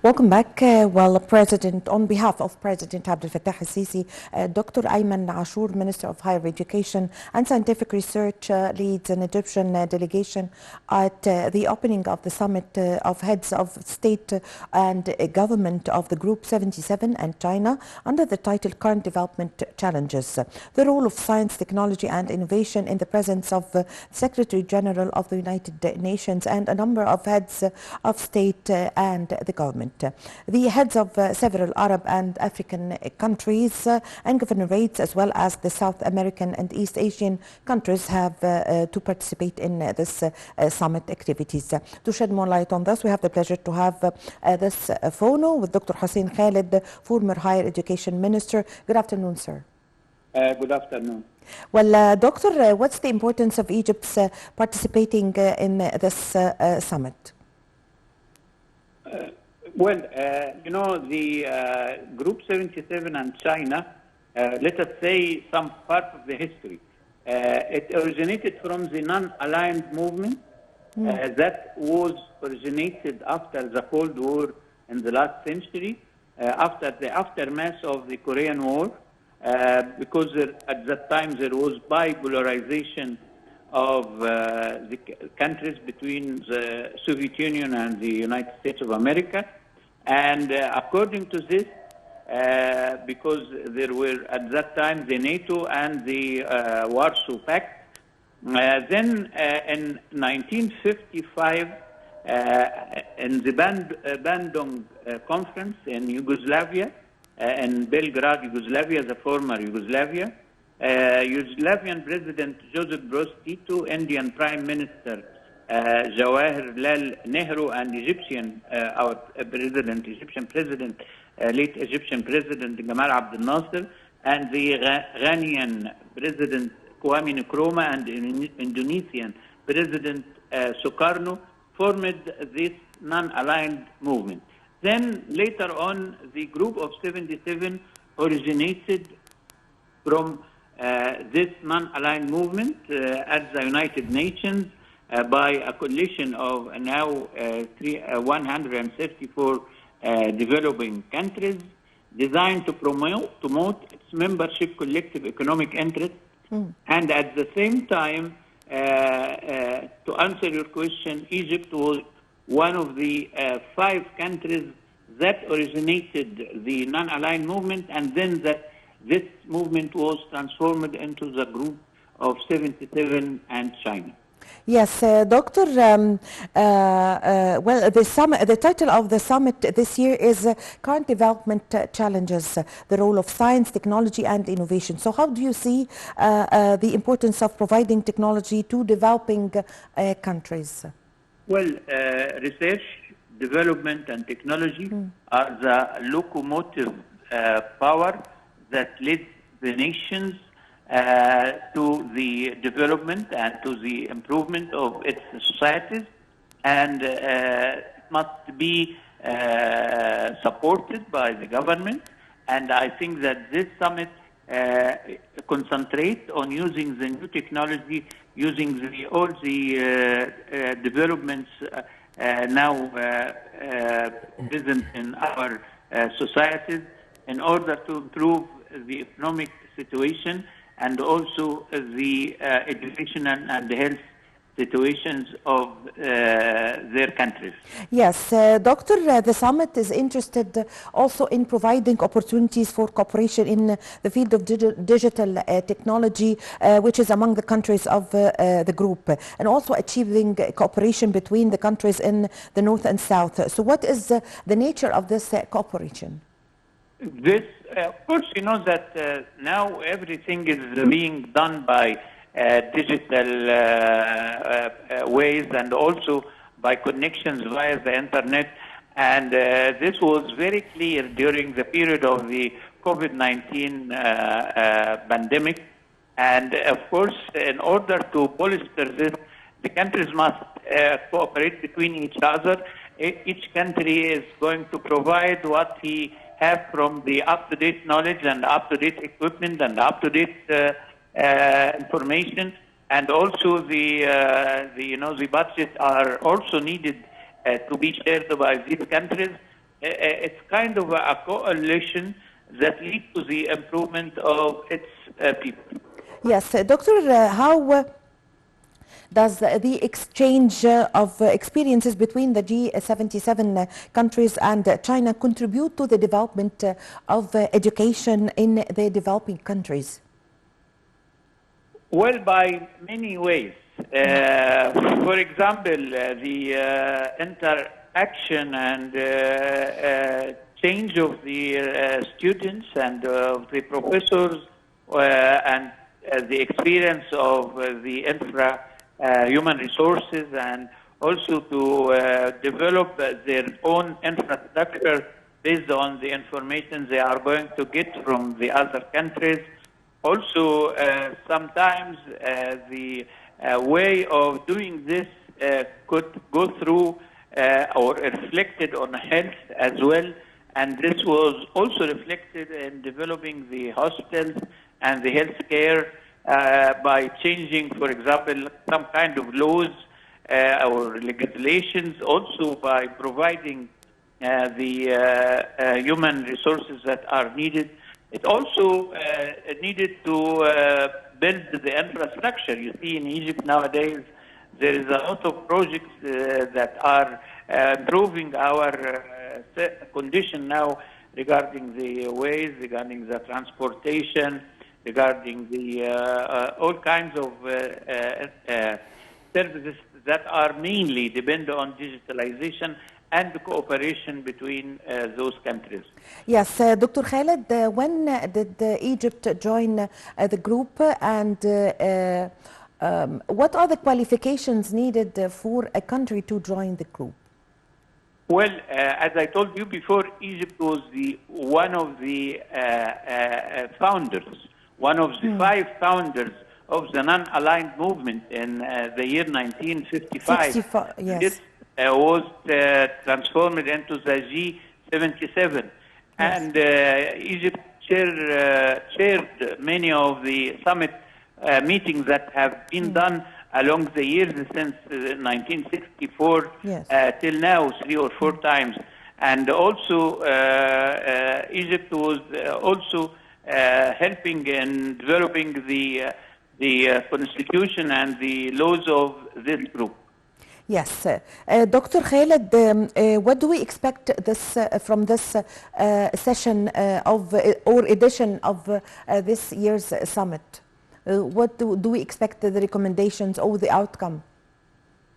Welcome back. On behalf of President Abdel Fattah al-Sisi, Dr. Ayman Ashur, Minister of Higher Education and Scientific Research, leads an Egyptian delegation at the opening of the summit of heads of state and government of the Group 77 and China under the title Current Development Challenges, the role of science, technology and innovation, in the presence of Secretary General of the United Nations and a number of heads of state and the government. The heads of several Arab and African countries and governorates, as well as the South American and East Asian countries, have to participate in this summit activities. To shed more light on this, we have the pleasure to have this phono with Dr. Hussein Khaled, former Higher Education Minister. Good afternoon, sir. Good afternoon. Well, Doctor, what's the importance of Egypt's participating in this summit? The Group 77 and China, let us say some part of the history. It originated from the non-aligned movement that was originated after the Cold War in the last century, after the aftermath of the Korean War, because at that time there was bipolarization of the countries between the Soviet Union and the United States of America. And according to this, because there were at that time the NATO and the Warsaw Pact, then in 1955, in the Bandung Conference in Yugoslavia, in Belgrade, Yugoslavia, the former Yugoslavia, Yugoslavian President Joseph Broz Tito, Indian Prime Minister Jawaharlal Nehru, and Egyptian late Egyptian President Gamal Abdel Nasser, and the Ghanaian President Kwame Nkrumah, and Indonesian President Sukarno formed this non-aligned movement. Then later on, the Group of 77 originated from this non-aligned movement at the United Nations by a coalition of now 134 developing countries, designed to promote its membership collective economic interests, and at the same time, to answer your question, Egypt was one of the 5 countries that originated the non-aligned movement, and then this movement was transformed into the Group of 77 and China. Yes, Doctor. The title of the summit this year is Current Development Challenges, the role of science, technology and innovation. So how do you see the importance of providing technology to developing countries? Well, research, development and technology are the locomotive power that leads the nations to the development and to the improvement of its societies, and it must be supported by the government. And I think that this summit concentrates on using the new technology, using all the developments now present in our societies, in order to improve the economic situation and also the education and the health situations of their countries. Yes, Doctor, the summit is interested also in providing opportunities for cooperation in the field of digital technology, which is among the countries of the group, and also achieving cooperation between the countries in the north and south. So what is the nature of this cooperation? This, of course, you know that now everything is being done by digital ways, and also by connections via the internet. And this was very clear during the period of the COVID-19 pandemic. And of course, in order to bolster this, the countries must cooperate between each other. Each country is going to provide what he have from the up-to-date knowledge and up-to-date equipment and up-to-date information, and also the budget are also needed to be shared by these countries. it's kind of a coalition that leads to the improvement of its people. Yes, Doctor, how does the exchange of experiences between the G77 countries and China contribute to the development of education in the developing countries? Well, by many ways. For example, the interaction and change of the students and of the professors and the experience of the human resources, and also to develop their own infrastructure based on the information they are going to get from the other countries. Also, sometimes the way of doing this could go through or reflected on health as well, and this was also reflected in developing the hospitals and the healthcare by changing, for example, some kind of laws or legislations, also by providing the human resources that are needed. It also needed to build the infrastructure. You see, in Egypt nowadays, there is a lot of projects that are improving our condition now regarding the ways, regarding the transportation, regarding the all kinds of services that are mainly depend on digitalization and the cooperation between those countries. Yes, Dr. Khaled, when did Egypt join the group, and what are the qualifications needed for a country to join the group? Well, as I told you before, Egypt was one of the founders, one of the 5 founders of the non-aligned movement in the year 1955. 65, yes. This was transformed into the G77. Yes. And Egypt chaired many of the summit meetings that have been done along the years since 1964 yes. Till now, 3 or 4 times. And also Egypt was also helping in developing the constitution and the laws of this group. Yes. Dr. Khaled, what do we expect from this session of or edition of this year's summit? What do we expect the recommendations or the outcome?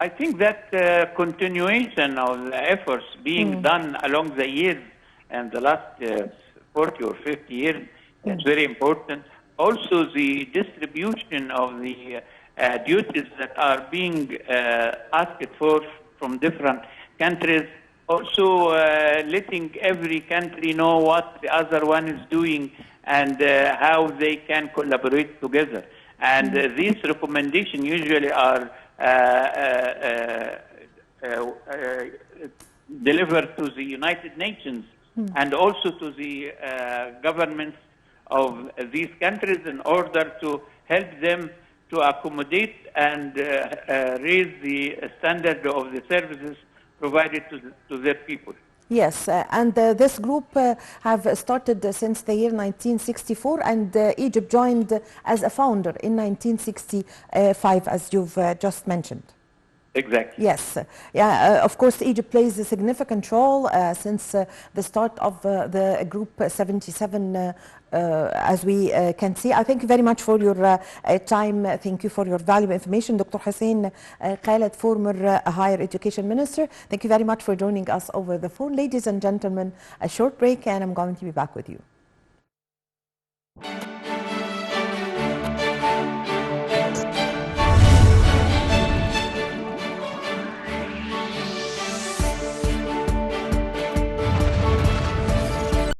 I think that continuation of the efforts being done along the years and the last 40 or 50 years is very important. Also, the distribution of the duties that are being asked for from different countries. Also, letting every country know what the other one is doing and how they can collaborate together. And these recommendations usually are delivered to the United Nations and also to the governments of these countries in order to help them to accommodate and raise the standard of the services provided to their people. Yes, and this group have started since the year 1964, and Egypt joined as a founder in 1965, as you've just mentioned. Exactly. Yes. Yeah, of course, Egypt plays a significant role since the start of the Group 77, as we can see. I thank you very much for your time. Thank you for your valuable information. Dr. Hussein Khaled, former Higher Education Minister. Thank you very much for joining us over the phone. Ladies and gentlemen, a short break, and I'm going to be back with you.